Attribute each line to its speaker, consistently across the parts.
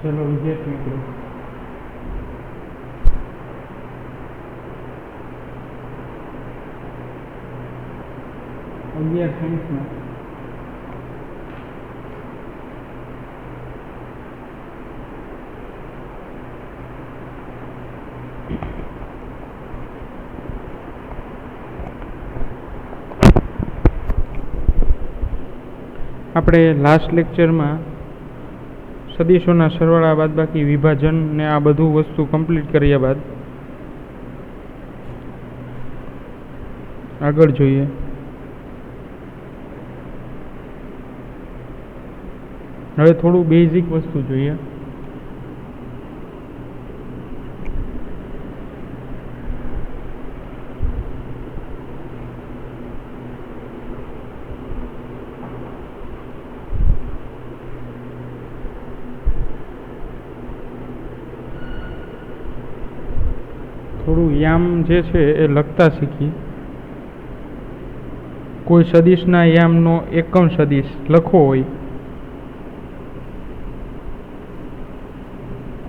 Speaker 1: ચલો વિદ્યાર્થી મિત્રો, સાયન્સમાં આપણે લાસ્ટ લેક્ચરમાં સદીશોના સરવાળા બાદબાકી વિભાજન ને આ બધું વસ્તુ કમ્પ્લીટ કર્યા બાદ આગળ જોઈએ. હવે થોડું બેઝિક વસ્તુ જોઈએ. થોડું યામ જે છે એ લખતા શીખી. કોઈ સદીશના યામનો એકમ સદીશ લખવો હોય,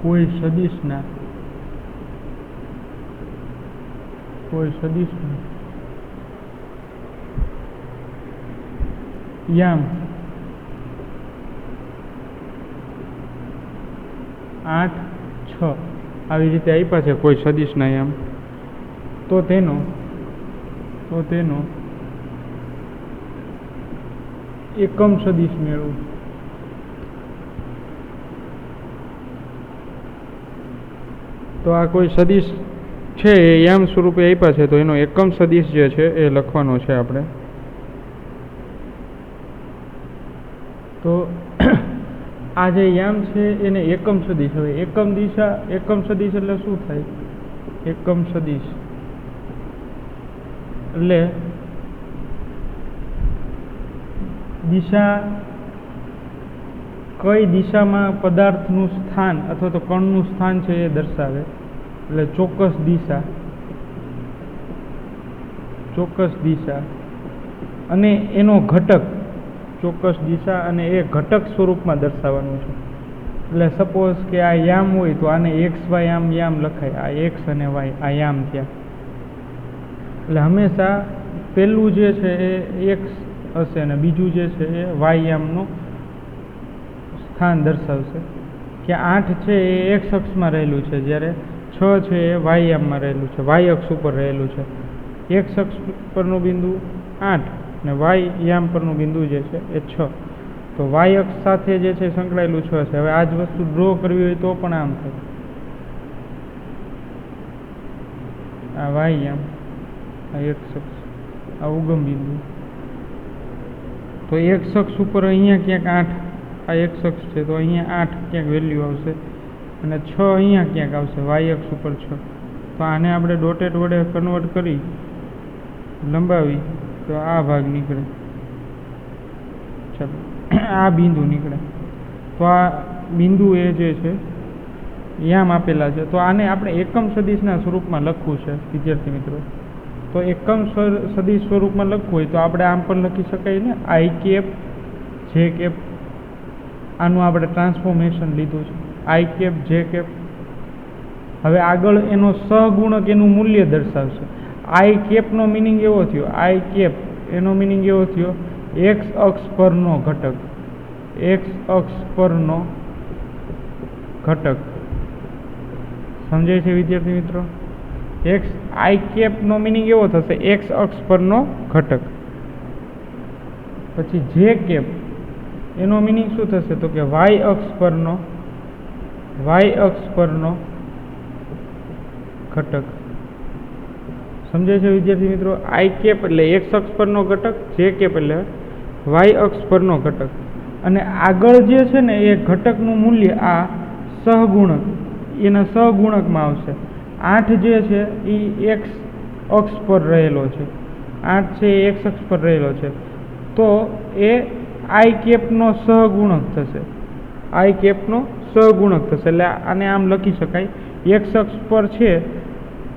Speaker 1: કોઈ સદીશના યામ 8, 6 આવી રીતે આપ્યા છે કોઈ સદીશના યામ, તો તેનો એકમ સદીશ મેળવું. તો આ કોઈ સદીશ છે એ યામ સ્વરૂપે આપ્યા છે, તો એનો એકમ સદીશ જે છે એ લખવાનો છે આપણે. તો આ જે યામ છે એને એકમ સદીશ. હવે એકમ સદીશ એટલે શું થાય? એકમ સદીશ એટલે દિશા, કઈ દિશામાં પદાર્થનું સ્થાન અથવા તો કણનું સ્થાન છે એ દર્શાવે. એટલે ચોક્કસ દિશા અને એનો ઘટક, ચોક્કસ દિશા અને એ ઘટક સ્વરૂપમાં દર્શાવવાનું છે. એટલે સપોઝ કે આ યામ હોય તો આને XY યામ લખાય. આ X અને Y આ યામ થયા. એટલે હંમેશા પહેલું જે છે એ X હશે અને બીજું જે છે એ Y યામનું સ્થાન દર્શાવશે. કે 8 છે એ X અક્ષમાં રહેલું છે, જ્યારે 6 છે એ Y યામમાં રહેલું છે, Y અક્ષ ઉપર રહેલું છે. X અક્ષ પરનું બિંદુ 8 અને Y યામ પરનું બિંદુ જે છે એ 6. તો Y અક્ષ સાથે જે છે સંકળાયેલું 6 છે. હવે આ જ વસ્તુ ડ્રો કરવી હોય તો પણ આમ થાય. આ Y યામ, આ X અક્ષ, આ ઉગમ બિંદુ. તો X અક્ષ ઉપર અહીંયા ક્યાંક 8, આ X અક્ષ છે તો અહીંયા 8 ક્યાંક વેલ્યુ આવશે અને 6 અહીંયા ક્યાંક આવશે, Y અક્ષ ઉપર 6. તો આને આપણે ડોટેડ વડે કન્વર્ટ કરી લંબાવી તો આ ભાગ નીકળે. ચાલો, આ બિંદુ નીકળે. તો આ બિંદુ એ જે છે યામ આપેલા છે. તો આને આપણે એકમ સદીશના સ્વરૂપમાં લખવું છે વિદ્યાર્થી મિત્રો. તો એકમ સદીશ સ્વરૂપમાં લખવું હોય તો આપણે આમ પણ લખી શકાય ને, I કેપ J કેપ. આનું આપણે ટ્રાન્સફોર્મેશન લીધું છે, I કેપ J કેપ. હવે આગળ એનો સહગુણક એનું મૂલ્ય દર્શાવશે. I કેપનો મિનિંગ એવો થયો, I કેપ એનો મિનિંગ એવો થયો X અક્ષ પરનો ઘટક. X અક્ષ પરનો ઘટક સમજાય છે વિદ્યાર્થી મિત્રો? I કેપનો મિનિંગ એવો થશે X અક્ષ પરનો ઘટક. પછી J કેપ એનો મિનિંગ શું થશે? તો કે Y અક્ષ પરનો ઘટક. સમજાય છે વિદ્યાર્થી મિત્રો? I કેપ એટલે X અક્ષ પરનો ઘટક, J કેપ એટલે Y અક્ષ પરનો ઘટક. અને આગળ જે છે ને એ ઘટકનું મૂલ્ય આ સહગુણક, એના સહગુણકમાં આવશે. 8 જે છે એ X અક્ષ પર રહેલો છે, 8 છે એ X અક્ષ પર રહેલો છે. તો એ I કેપનો સહગુણક થશે, I કેપનો સહગુણક થશે. એટલે આને આમ લખી શકાય, X અક્ષ પર છે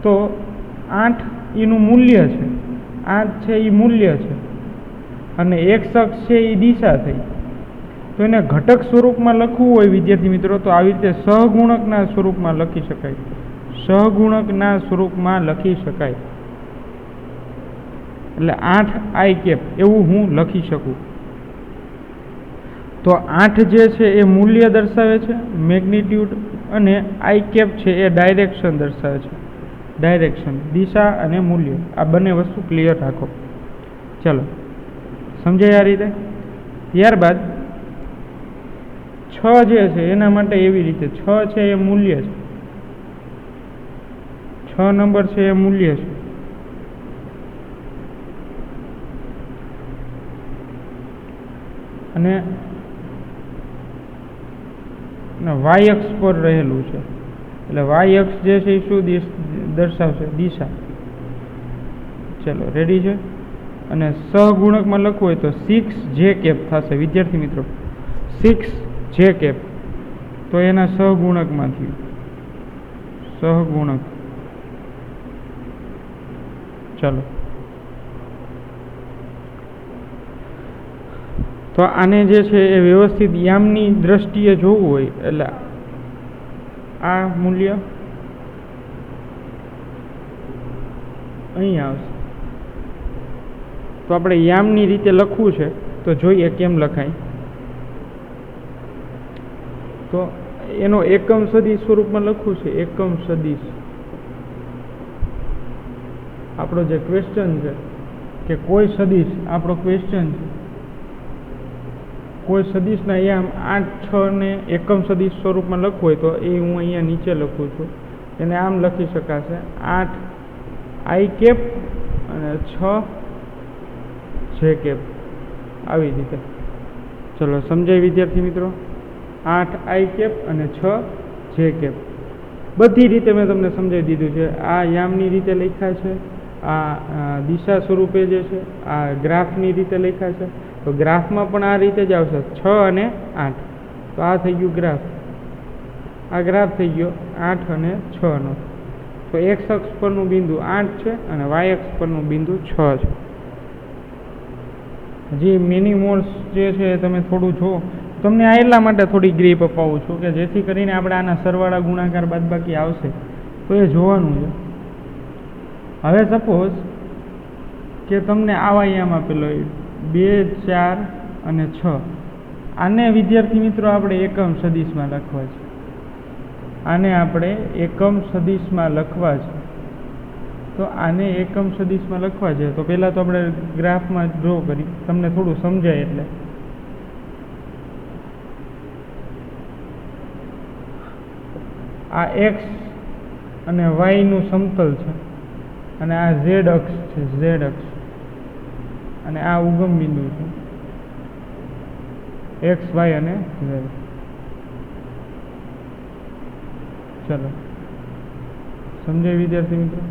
Speaker 1: તો 8 એનું મૂલ્ય છે, 8 છે એ મૂલ્ય છે અને X અક્ષ છે એ દિશા થઈ. તો તો એને ઘટક સ્વરૂપમાં લખવું હોય વિદ્યાર્થી મિત્રો તો આવી રીતે સહગુણકના સ્વરૂપમાં લખી શકાય, સહગુણકના સ્વરૂપમાં લખી શકાય. એટલે 8i કેપ એવું હું લખી શકું. તો 8 જે છે એ મૂલ્ય દર્શાવે છે મેગ્નિટ્યુડ, અને i કેપ છે એ ડાયરેક્શન દર્શાવે છે, ડાયરેક્શન દિશા અને મૂલ્ય. આ બંને વસ્તુ ક્લિયર રાખો. ચલો સમજાય આ રીતે. ત્યારબાદ 6 જે છે એના માટે એવી રીતે 6 છે એ મૂલ્ય છે, 6 નંબર છે એ મૂલ્ય છે. અને y અક્ષ પર રહેલું છે, એટલે y અક્ષ જે છે એ શું દર્શાવશે? દિશા. ચલો રેડી છે. અને સહગુણકમાં લખવું હોય તો 6j કેપ થશે વિદ્યાર્થી મિત્રો, 6j કેપ. તો એના સહગુણકમાં થયું, સહગુણક. ચલો તો આને જે છે એ વ્યવસ્થિત યામની દ્રષ્ટિએ જોવું હોય એટલે આ મૂલ્ય અહીં આવશે. તો આપણે યામની રીતે લખવું છે તો જોઈએ કેમ લખાય. તો એનો એકમ સદિશ સ્વરૂપમાં લખવું છે, એકમ સદિશ. આપણો જે ક્વેશ્ચન છે કે કોઈ સદિશ, આપણો ક્વેશ્ચન છે કોઈ સદિશના યામ 8, 6 ને એકમ સદિશ સ્વરૂપમાં લખવું હોય તો એ હું અહીંયા નીચે લખું છું. એને આમ લખી શકાશે 8i કેપ અને 6j કેપ, આવી રીતે. ચલો સમજાય વિદ્યાર્થી મિત્રો. 8i કેપ અને 6j કેપ બધી રીતે મેં તમને સમજાવી દીધું છે. આ યામની રીતે લખ્યા છે, આ દિશા સ્વરૂપે જે છે આ ગ્રાફની રીતે લખ્યા છે. તો ગ્રાફમાં પણ આ રીતે જ આવશે 6 અને 8. તો આ થઈ ગયું ગ્રાફ, આ ગ્રાફ થઈ ગયો 8 અને 6 નો. તો x અક્ષ પરનું બિંદુ 8 છે અને y અક્ષ પરનું બિંદુ 6 છે. જે મિનિમોલ્સ જે છે તમે થોડું જો, તમને આ એટલા માટે થોડી ગ્રીપ અપાવું છું કે જેથી કરીને આપણે આના સરવાળા ગુણાકાર બાદબાકી આવશે તો એ જોવાનું છે. હવે સપોઝ કે તમને આવા યામ આપેલો 2, 4 અને 6, આને વિદ્યાર્થી મિત્રો આપણે એકમ સદિશમાં લખવા છે, આને આપણે એકમ સદિશમાં લખવા છે. તો આને એકમ સદિશમાં લખવા છે તો પહેલાં તો આપણે ગ્રાફમાં ડ્રો કરી, તમને થોડું સમજાય એટલે. આ x અને y નું સમતલ છે અને આ z અક્ષ છે, z અક્ષ, અને આ ઉગમ બિંદુ છે x, y અને z. ચલો સમજાય વિદ્યાર્થી મિત્રો.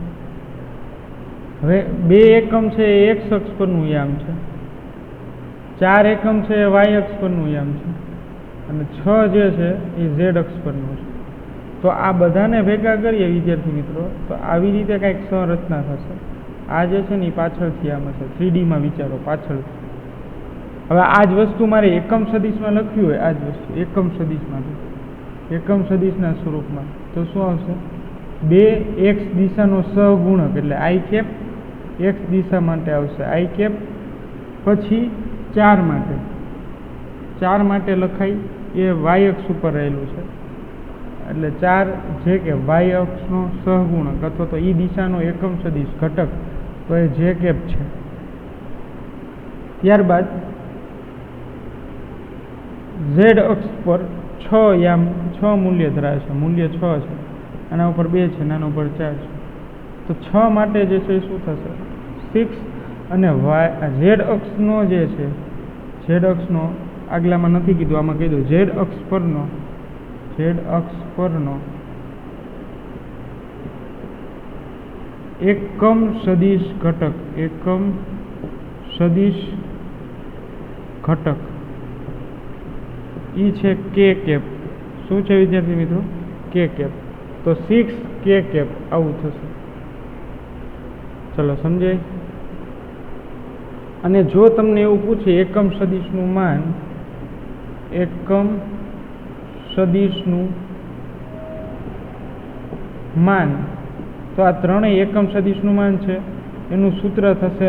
Speaker 1: હવે 2 એકમ છે એ x અક્ષ પરનું યામ છે, 4 એકમ છે એ y અક્ષ પરનું યામ છે, અને 6 જે છે એ z અક્ષ પરનું છે. તો આ બધાને ભેગા કરીએ વિદ્યાર્થી મિત્રો તો આવી રીતે કંઈક સંરચના થશે. આ જે છે ને એ પાછળથી આમ હશે, 3Dમાં વિચારો પાછળથી. હવે આ જ વસ્તુ મારે એકમ સદિશમાં લખ્યું હોય, આ જ વસ્તુ એકમ સદિશમાં, એકમ સદિશના સ્વરૂપમાં, તો શું આવશે? 2 x દિશાનો સહગુણક એટલે i કેપ x દિશા માટે આવશે i કેપ, પછી 4 માટે, 4 માટે લખાય એ y અક્ષ ઉપર રહેલું છે એટલે 4 જે કે y અક્ષનો સહગુણક અથવા તો એ દિશાનો એકમ સદિશ ઘટક, તો એ જે કેપ છે. ત્યારબાદ z અક્ષ પર 6 યામ 6 મૂલ્ય ધરાવે છે, મૂલ્ય 6 છે, આના ઉપર 2 છે, આના ઉપર 4 છે. તો 6 માટે જે છે શું થશે? 6 અને z અક્ષનો જે છે, z અક્ષનો આગલામાં નથી કીધું, આમાં કીધું z અક્ષ પરનો, z અક્ષ પરનો એકમ સદિશ ઘટક, એકમ સદિશ ઘટક ઈ છે k કેપ. શું છે વિદ્યાર્થી મિત્રો? k cap. તો 6k કેપ આવું થશે. ચલો સમજાય. અને જો તમને એવું પૂછે એકમ સદિશનું માન એકમ સદિશનું માન, તો આ ત્રણેય એકમ સદિશનું માન છે એનું સૂત્ર થશે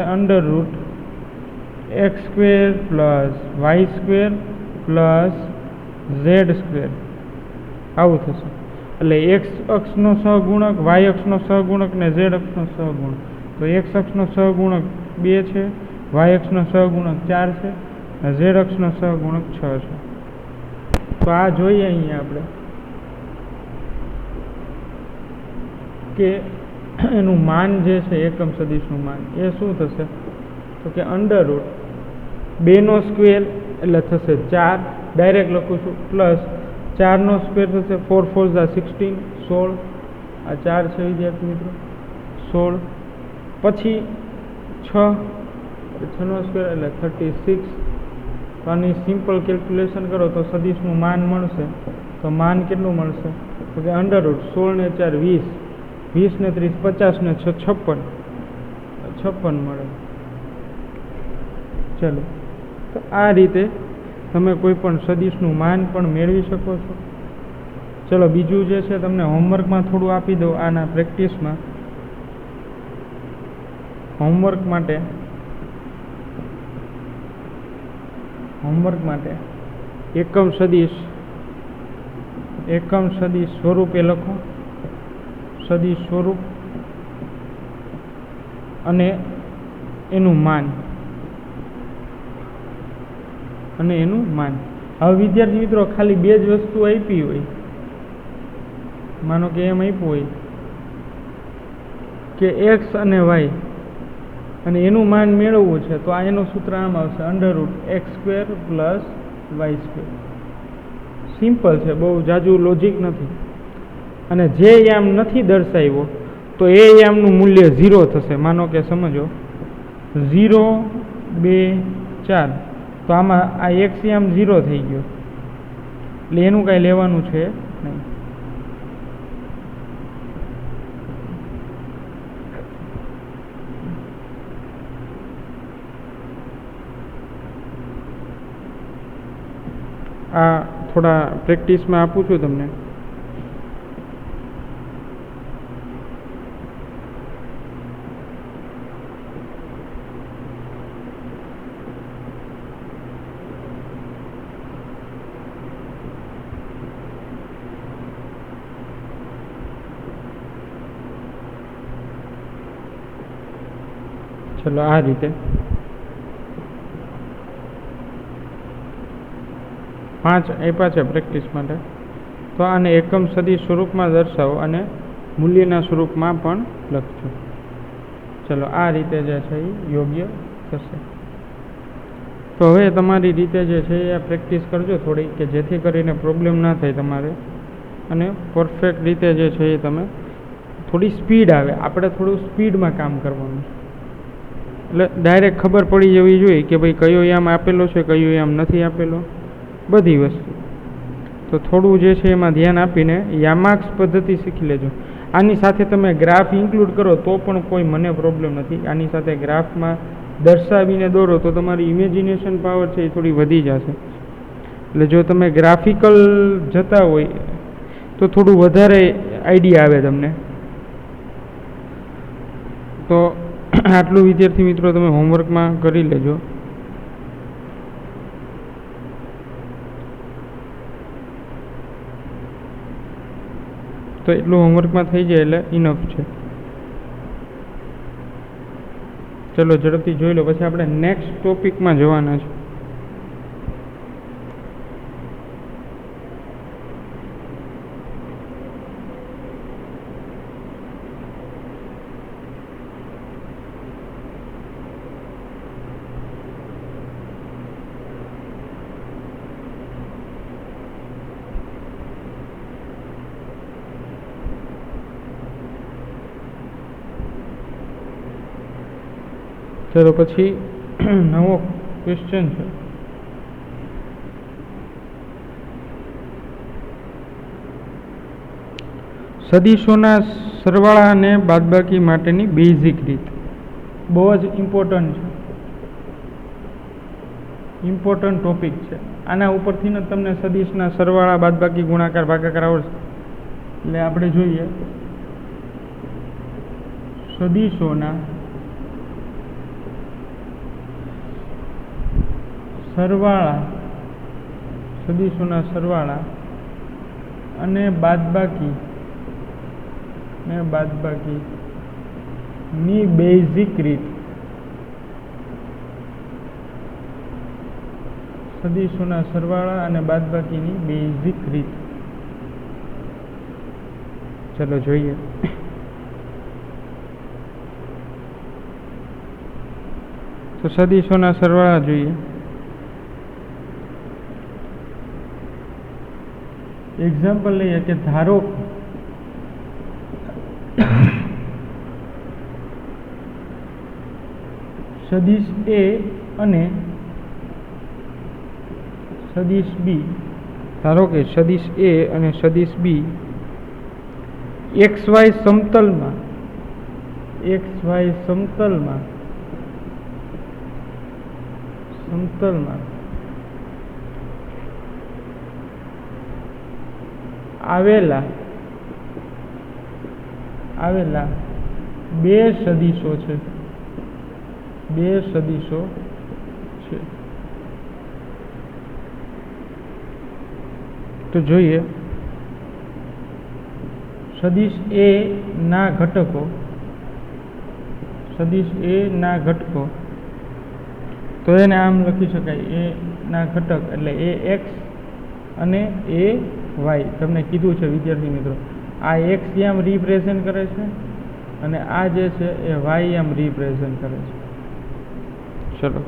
Speaker 1: √x² + y² + z², આવું થશે. એટલે x અક્ષનો સહગુણક, y અક્ષનો સહગુણક ને z અક્ષનો સહગુણક. તો x અક્ષનો સહગુણક 2 છે, y અક્ષનો સહગુણક 4 છે અને z અક્ષનો સહગુણક 6 છે. તો આ જોઈએ અહીંયા આપણે કે એનું માન જે છે એકમ સદિશનું માન એ શું થશે, તો કે √2² એટલે થશે 4, ડાયરેક્ટ લખું છું, પ્લસ 4² થશે 4 4 16, 16, આ 4 છે વિદ્યાર્થી મિત્રો, 16, પછી 6, 6² એટલે 36. તો આની સિમ્પલ કેલ્ક્યુલેશન કરો તો સદિશનું માન મળશે. તો માન કેટલું મળશે, તો કે √16 ને 4 20, 20 ને 30 50 ને 6 56 મળે. ચલો, તો આ રીતે તમે કોઈ પણ સદિશનું માન પણ મેળવી શકો છો. ચલો, બીજું જે છે તમને હોમવર્કમાં થોડું આપી દઉં. આના પ્રેક્ટિસમાં હોમવર્ક માટે એકમ સદિશ સ્વરૂપે લખો, સદિશ સ્વરૂપ અને એનું માન. હવે વિદ્યાર્થી મિત્રો ખાલી 2 જ વસ્તુ આપી હોય, માનો કે એમ આપ્યું હોય કે x અને y અને એનું માન મેળવવું છે, તો આ એનું સૂત્ર આમ આવશે √x² + y². સિમ્પલ છે, બહુ જાજુ લોજિક નથી. અને જે યામ નથી દર્શાવ્યો તો એ યામનું મૂલ્ય 0 થશે. માનો કે સમજો 0 2 4, તો આમાં આ x યામ 0 થઈ ગયો, એટલે એનું કાંઈ લેવાનું છે નહીં. આ થોડા પ્રેક્ટિસમાં આપું છું તમને. ચલો, આ રીતે 5 આપ્યા છે પ્રેક્ટિસ માટે. તો આને એકમ સદિશ સ્વરૂપમાં દર્શાવો અને મૂલ્યના સ્વરૂપમાં પણ લખજો. ચલો, આ રીતે જે છે એ યોગ્ય થશે. તો હવે તમારી રીતે જે છે એ પ્રેક્ટિસ કરજો થોડી, કે જેથી કરીને પ્રોબ્લેમ ના થાય તમારે, અને પરફેક્ટ રીતે જે છે એ તમે થોડી સ્પીડ આવે. આપણે થોડું સ્પીડમાં કામ કરવાનું છે, એટલે ડાયરેક્ટ ખબર પડી જવી જોઈએ કે ભાઈ કયો યામ આપેલો છે, કયો યામ નથી આપેલો, બધી વસ્તુ. તો થોડું જે છે એમાં ધ્યાન આપીને યામાર્ક્સ પદ્ધતિ શીખી લેજો. આની સાથે તમે ગ્રાફ ઇન્ક્લુડ કરો તો પણ કોઈ મને પ્રોબ્લેમ નથી. આની સાથે ગ્રાફમાં દર્શાવીને દોરો તો તમારી ઇમેજિનેશન પાવર છે એ થોડી વધી જશે. એટલે જો તમે ગ્રાફિકલ જતા હોય તો થોડું વધારે આઈડિયા આવે તમને. તો આટલું વિદ્યાર્થી મિત્રો તમે હોમવર્કમાં કરી લેજો. તો એટલું હોમવર્કમાં થઈ જાય એટલે ઇનફ છે. ચલો, ઝડપથી જોઈ લો, પછી આપણે નેક્સ્ટ ટોપિકમાં જવાના છે. ચલો, પછી નવો ક્વેશ્ચન છે. સદિશોના સરવાળા અને બાદબાકી માટેની બેઝિક રીત બહુ જ ઇમ્પોર્ટન્ટ છે. ઇમ્પોર્ટન્ટ ટોપિક છે. આના ઉપરથી ને તમને સદિશના સરવાળા, બાદબાકી, ગુણાકાર, ભાગાકાર આવડશે. એટલે આપણે જોઈએ સદિશોના સરવાળા, સદિશોના સરવાળા અને બાદબાકી ની બેઝિક રીત. સદિશોના સરવાળા અને બાદબાકીની બેઝિક રીત. ચલો જોઈએ. તો સદિશોના સરવાળા જોઈએ. એક્ઝામ્પલ લઈએ કે ધારો સદિશ A અને સદિશ B. ધારો કે સદિશ A અને સદિશ B XY સમતલમાં આવેલા બે સદિશો છે. તો જોઈએ સદિશ A ના ઘટકો. તો એને આમ લખી શકાય, A ના ઘટક એટલે AX અને AY. તમને કીધું છે વિદ્યાર્થી મિત્રો, આ X આમ રિપ્રેઝેન્ટ કરે છે અને આ જે છે એ Y આમ રિપ્રેઝેન્ટ કરે છે. ચલો,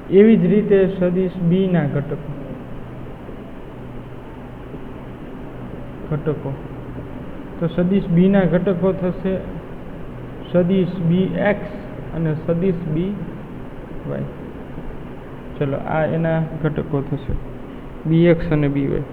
Speaker 1: એવી જ રીતે સદિશ B ના ઘટકો. તો સદિશ B ના ઘટકો થશે સદિશ BX અને સદિશ BY. ચલો, આ એના ઘટકો થશે BX અને BY.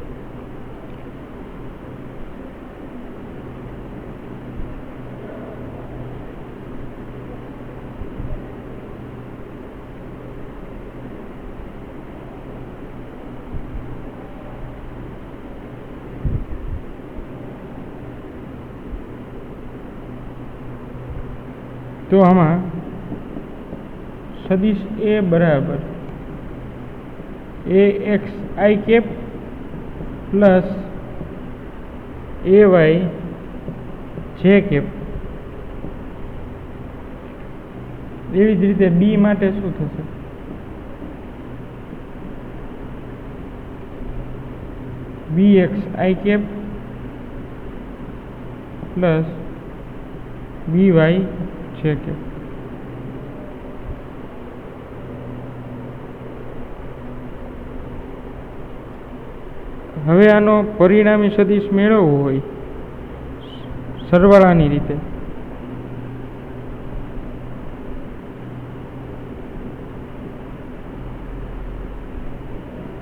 Speaker 1: તો આમાં સદિશ A બરાબર AX I cap plus AY J cap. એવી જ રીતે B માટે શું થશે? BX I cap plus BY J cap. હવે આનો પરિણામી સદિશ મેળવવો હોય સરવાળાની રીતે,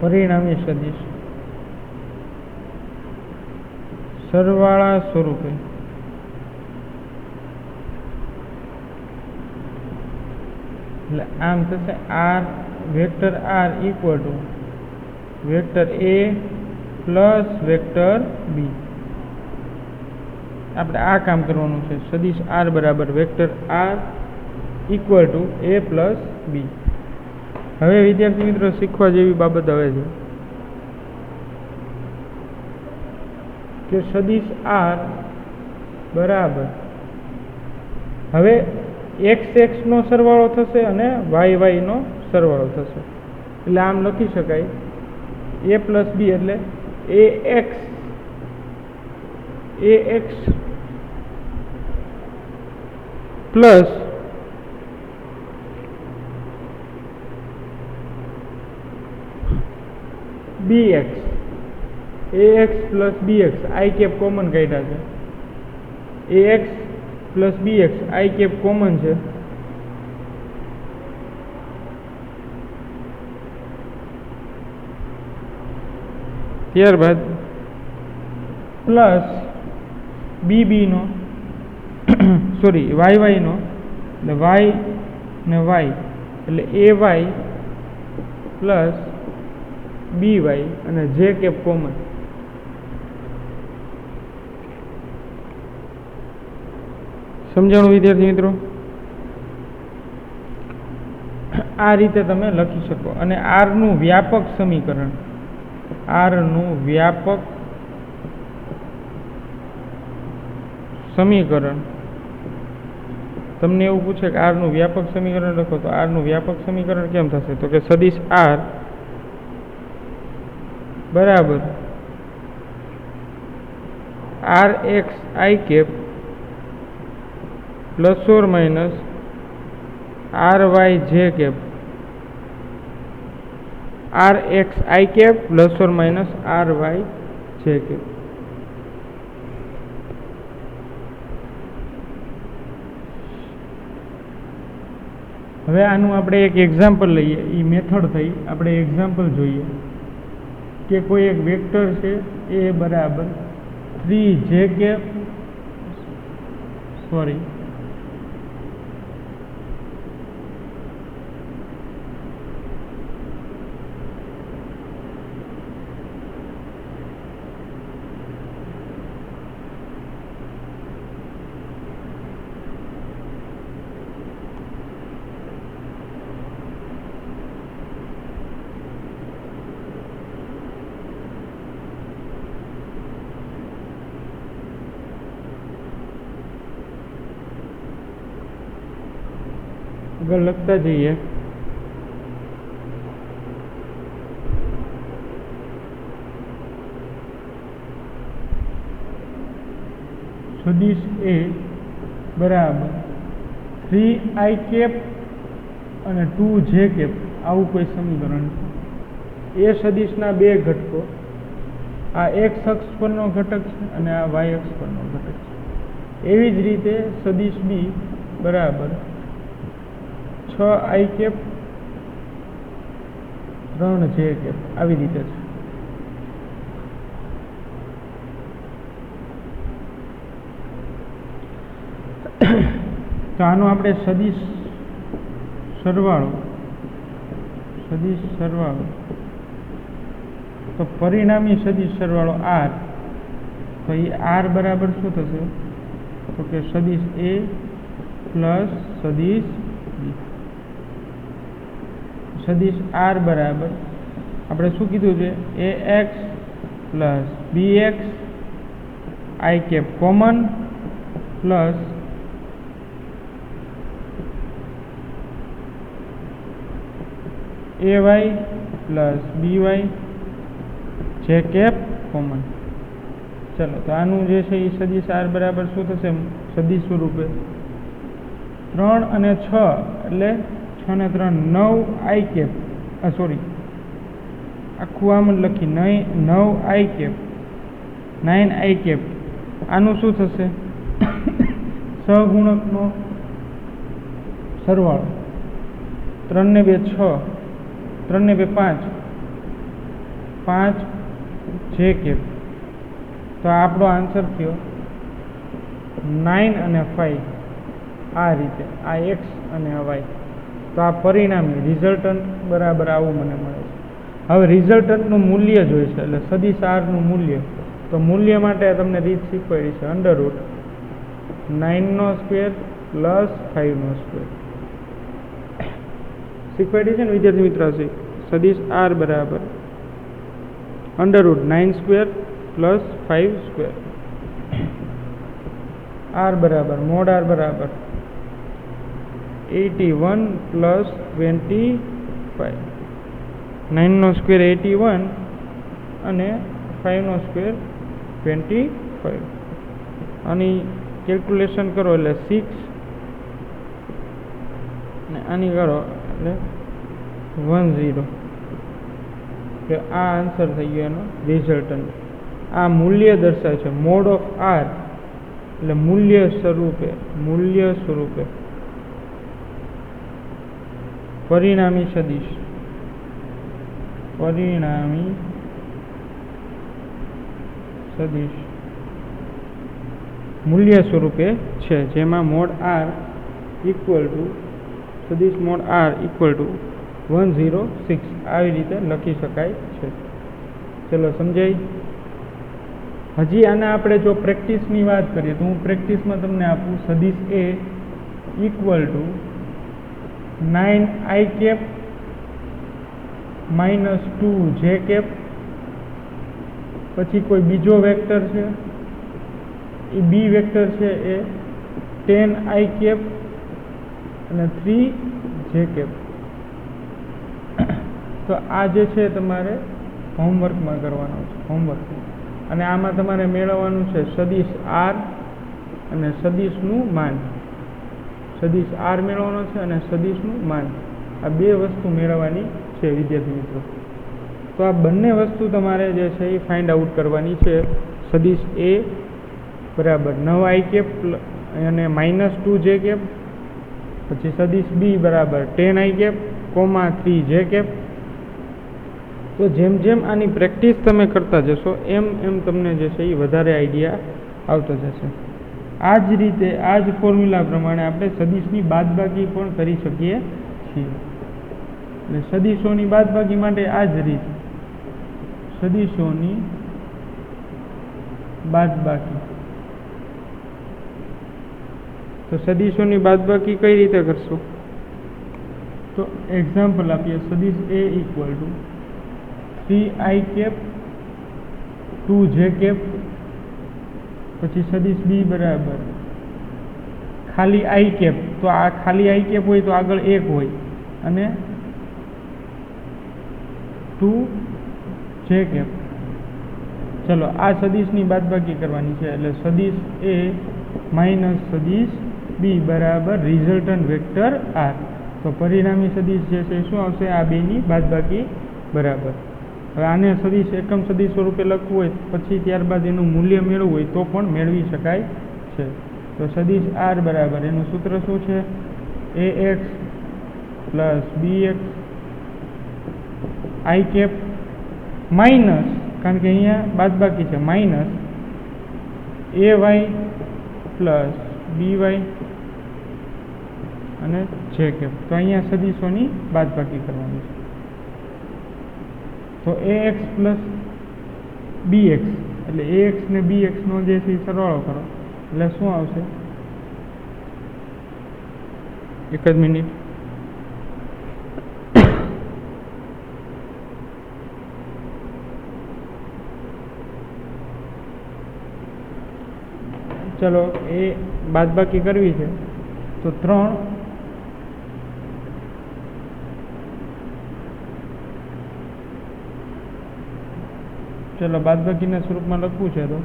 Speaker 1: પરિણામી સદિશ સરવાળા સ્વરૂપે એટલે આમ થશે R vector R equal to vector A plus vector B. આપણે આ કામ કરવાનું છે. સદિશ R બરાબર vector R equal to A plus B. હવે વિદ્યાર્થી મિત્રો શીખવા જેવી બાબત આવે છે કે સદિશ R બરાબર હવે x નો સરવાળો થશે અને y નો સરવાળો થશે. એટલે આમ લખી શકાય A પ્લસ B એટલે AX plus BX. AX plus BX I cap common કાઢ્યા છે. AX plus BX I cap common છે. ત્યારબાદ પ્લસ BB નો સોરી YY નો એટલે Y ને Y એટલે AY પ્લસ BY અને J કેપ કોમન. સમજાણું વિદ્યાર્થી મિત્રો? આ રીતે તમે લખી શકો. અને R નું વ્યાપક સમીકરણ, R નું વ્યાપક સમીકરણ, તમને એવું પૂછે કે R નું વ્યાપક સમીકરણ લખો તો R નું વ્યાપક સમીકરણ કેમ થશે? તો કે સદિશ R બરાબર RX I cap plus or minus RY J cap, RX I cap plus or minus RY J cap. હવે આનું આપણે એક એક્ઝામ્પલ લઈએ. એ મેથડ થઈ, આપણે એક્ઝામ્પલ જોઈએ કે કોઈ એક વેક્ટર છે એ બરાબર 3J કેપ સોરી આગળ લખતા જઈએ. સદિશ A બરાબર 3I કેપ અને 2J કેપ આવું કોઈ સમીકરણ છે. એ સદિશના બે ઘટકો, આ x અક્ષ પરનો ઘટક છે અને આ y અક્ષ પરનો ઘટક છે. એવી જ રીતે સદિશ B બરાબર 6I કેપ 3J કેપ આવી રીતે છે. તો આનો આપણે સદિશ સરવાળો તો પરિણામી સદિશ સરવાળો R, તો એ R બરાબર શું થશે? તો કે સદિશ A પ્લસ સદિશ B. સદિશ R બરાબર આપણે શું કીધું છે? AX plus BX I cap common plus AY plus BY J cap common. ચલો તો આનું જે છે એ સદિશ R બરાબર શું થશે? સદિશ સ્વરૂપે 3 અને 6 એટલે 6 ને 3 9I કેપ, સોરી આખું આમ જ લખી 9I કેપ 9I કેપ. આનું શું થશે? સહગુણકનો સરવાળો 3 ને 2 6, 3 ને 2 5, 5J કેપ. તો આપણો આન્સર થયો 9 અને 5. આ રીતે આ x અને આ y. તો આ પરિણામી રિઝલ્ટન્ટ બરાબર આવું મને મળે છે. હવે રિઝલ્ટન્ટનું મૂલ્ય જોઈએ છે, એટલે સદિશ R નું મૂલ્ય. તો મૂલ્ય માટે તમને રીત શીખવાડી છે, under route 9 square plus 5 square શીખવાડી છે ને વિદ્યાર્થી મિત્રો? સદિશ R બરાબર under route 9 square plus 5 square. R બરાબર મોડ R બરાબર 81 પ્લસ 25. 9 સ્ક્વેર 81 અને 5 સ્ક્વેર 25. આની કેલ્ક્યુલેશન કરો એટલે 6 અને આની કરો એટલે 10. કે આ આન્સર થઈ ગયો એનો રિઝલ્ટન્ટ. આ મૂલ્ય દર્શાવે છે મોડ ઓફ R, એટલે મૂલ્ય સ્વરૂપે પરિણામી સદિશ મૂલ્ય સ્વરૂપે છે, જેમાં મોડ R ઇક્વલ ટુ સદિશ મોડ આર ઇક્વલ ટુ 106 આવી રીતે લખી શકાય છે. ચલો સમજાય. હજી આના આપણે જો પ્રેક્ટિસની વાત કરીએ તો હું પ્રેક્ટિસમાં તમને આપું. સદિશ એ equal to 9i cap minus 2j cap, પછી કોઈ બીજો વેક્ટર છે એ બી વેક્ટર છે એ 10i કેપ અને 3j કેપ. તો આ જે છે તમારે હોમવર્કમાં કરવાનો છે, હોમવર્ક. અને આમાં તમારે મેળવવાનું છે સદિશ આર અને સદિશનું માન. સદિશ આર મેળવવાનો છે અને સદિશનું માન, આ બે વસ્તુ મેળવવાની છે વિદ્યાર્થી મિત્રો. તો આ બંને વસ્તુ તમારે જે છે એ ફાઇન્ડ આઉટ કરવાની છે. સદિશ એ બરાબર 9i કેપ અને માઇનસ 2j કેપ, પછી સદિશ બી બરાબર 10i cap comma 3j cap. તો જેમ જેમ આની પ્રેક્ટિસ તમે કરતા જશો એમ એમ તમને જે છે એ વધારે આઈડિયા આવતો જશે. આ જ રીતે આ જ ફોર્મ્યુલા પ્રમાણે આપણે સદિશની બાદબાકી પણ કરી શકીએ છીએ. એટલે સદિશોની બાદબાકી માટે આ જ રીત, સદિશોની બાદબાકી. તો સદિશોની બાદબાકી કઈ રીતે કરશો? તો એક્ઝામ્પલ આપીએ. સદિશ એ equal to 3i cap 2j cap, પછી સદિશ બી બરાબર ખાલી i કેપ. તો આ ખાલી i કેપ હોય તો આગળ 1 હોય અને 2j કેપ. ચલો આ સદિશની બાદબાકી કરવાની છે. એટલે સદિશ એ માઇનસ સદિશ બી બરાબર રિઝલ્ટન્ટ વેક્ટર આર. તો પરિણામી સદિશ જે છે શું આવશે? આ બેની બાદબાકી બરાબર. હવે આને સદિશ એકમ સદિશ સ્વરૂપે લખવું હોય પછી ત્યારબાદ એનું મૂલ્ય મેળવવું હોય તો પણ મેળવી શકાય છે. તો સદિશ આર બરાબર એનું સૂત્ર શું છે? ax plus bx i cap minus, કારણ કે અહીંયા બાદબાકી છે, માઇનસ ay પ્લસ by અને j કેપ. તો અહીંયા સદિશોની બાદબાકી કરવાની છે. તો ax પ્લસ bx એટલે ax ને bx નો જે છે સરવાળો કરો એટલે શું આવશે? એક જ મિનિટ. ચલો એ બાદબાકી કરવી છે તો 3 ચલો બાદબાકીના સ્વરૂપમાં લખવું છે તો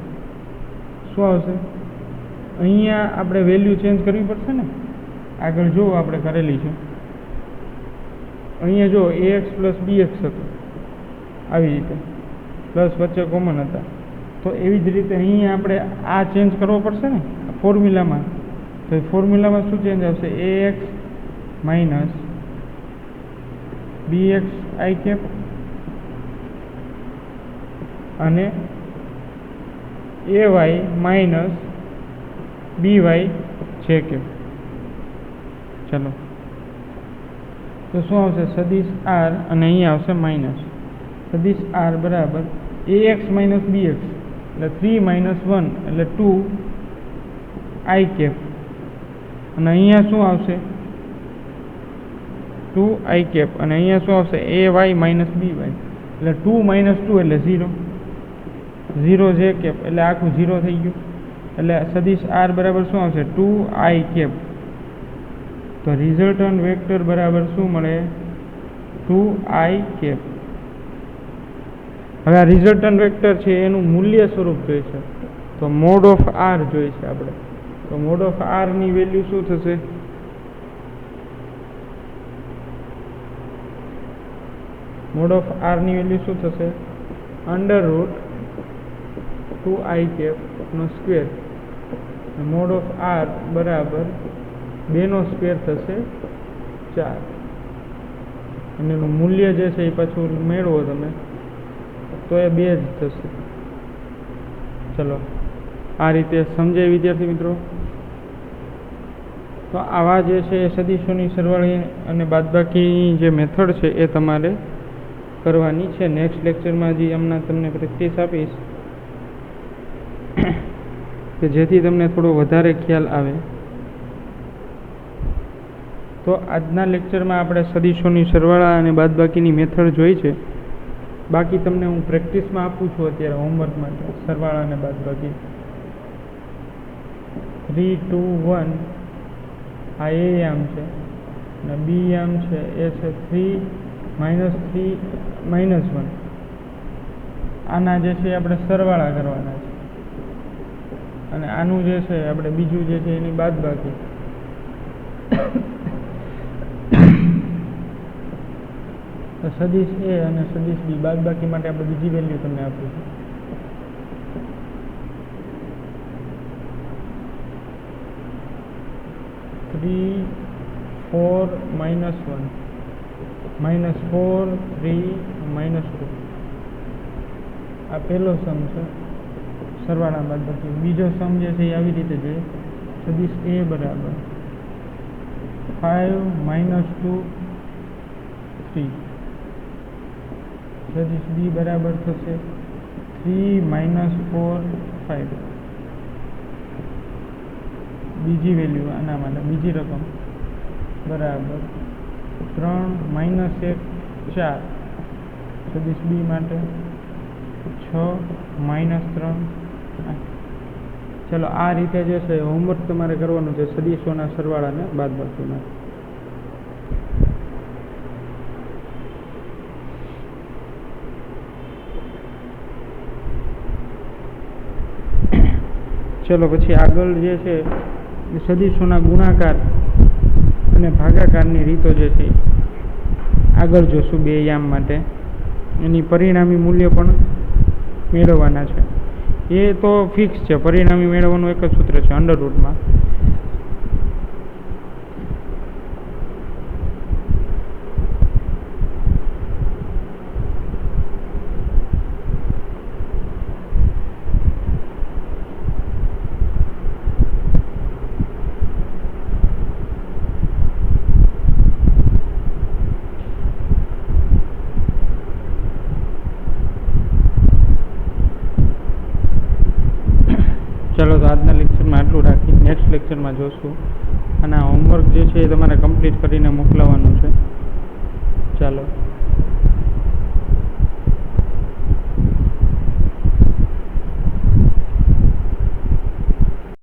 Speaker 1: શું આવશે? અહીંયા આપણે વેલ્યુ ચેન્જ કરવી પડશે ને. આગળ જો આપણે કરેલી છે, અહીંયા જો ax પ્લસ bx હતું આવી રીતે, પ્લસ વચ્ચે કોમન હતા. તો એવી જ રીતે અહીંયા આપણે આ ચેન્જ કરવો પડશે ને ફોર્મ્યુલામાં. તો એ ફોર્મ્યુલામાં શું ચેન્જ આવશે? ax minus bx i cap અને ay minus by j cap. ચલો તો શું આવશે? સદિશ આર અને અહીંયા આવશે માઇનસ. સદિશ આર બરાબર ax માઇનસ bx એટલે 3 માઇનસ 1 એટલે 2i કેપ અને અહીંયા શું આવશે? 2i કેપ અને અહીંયા શું આવશે? ay માઇનસ by એટલે 2 માઇનસ 2 એટલે 0 j કેપ એટલે આખું 0 થઈ ગયું. એટલે સદિશ આર બરાબર શું આવશે? 2i cap. તો રિઝલ્ટન્ટ વેક્ટર બરાબર શું મળે? 2i cap. હવે આ રિઝલ્ટન્ટ વેક્ટર છે એનું મૂલ્ય સ્વરૂપ જોઈએ છે તો મોડ ઓફ આર જોઈએ છે આપણે. તો મોડ ઓફ આર ની વેલ્યુ શું થશે? મોડ ઓફ આર ની વેલ્યુ શું થશે? અંડર રૂટ 2i કેપ નો સ્ક્વેર. મોડ ઓફ આર બરાબર 2 નો સ્ક્વેર થશે 4 અને એનું મૂલ્ય જે છે એ પાછું મેળવો તમે તો એ 2 જ થશે. ચલો આ રીતે સમજાય વિદ્યાર્થી મિત્રો. તો આવા જે છે એ સદીશોની સરવાળે અને બાદબાકીની જે મેથડ છે એ તમારે કરવાની છે. નેક્સ્ટ લેક્ચરમાં જે હમણાં તમને પ્રેક્ટિસ આપીશ કે જેથી તમને થોડો વધારે ખ્યાલ આવે. તો આજના લેક્ચરમાં આપણે સદીશોની સરવાળા અને બાદબાકીની મેથડ જોઈ છે. બાકી તમને હું પ્રેક્ટિસમાં આપું છું અત્યારે હોમવર્ક માટે સરવાળા અને બાદબાકી. 3, 2, 1 આ એ યામ છે અને બી યામ છે એ છે 3, -3, -1. આના જે છે આપણે સરવાળા કરવાના છે અને આનું જે છે આપણે બીજું જે છે એની બાદબાકી. તો સદીશ એ અને સદીશ બી બાદબાકી માટે આપણે બીજી વેલ્યુ તમને આપીશું. -3, 4, -1, -4, 3, -2. આ પહેલો સમ છે સરવાળા બાદબાકી. બીજો સમ જે છે એ આવી રીતે જોઈએ. સદીશ એ બરાબર 5, -2, 3. સદીશ બી બરાબર થશે 3, -4, 5. બીજી વેલ્યુ આના માટે બીજી રકમ બરાબર 3, -1, 4. સદીશ બી માટે 6, -3, 8. ચલો આ રીતે જે છે હોમવર્ક તમારે કરવાનું છે સદીશોના સરવાળાને બાદબાકીના. ચલો પછી આગળ જે છે સદીશોના ગુણાકાર અને ભાગાકારની રીતો જે છે આગળ જોશું બે યામ માટે. એની પરિણામી મૂલ્ય પણ મેળવવાના છે. એ તો ફિક્સ છે, પરિણામી મેળવવાનું એક જ સૂત્ર છે અંડરરૂટમાં. ચાલો તો આજના લેક્ચરમાં આટલું રાખી નેક્સ્ટ લેક્ચરમાં જોશું. અને આ હોમવર્ક જે છે એ તમારે કમ્પ્લીટ કરીને મોકલાવવાનું છે. ચાલો.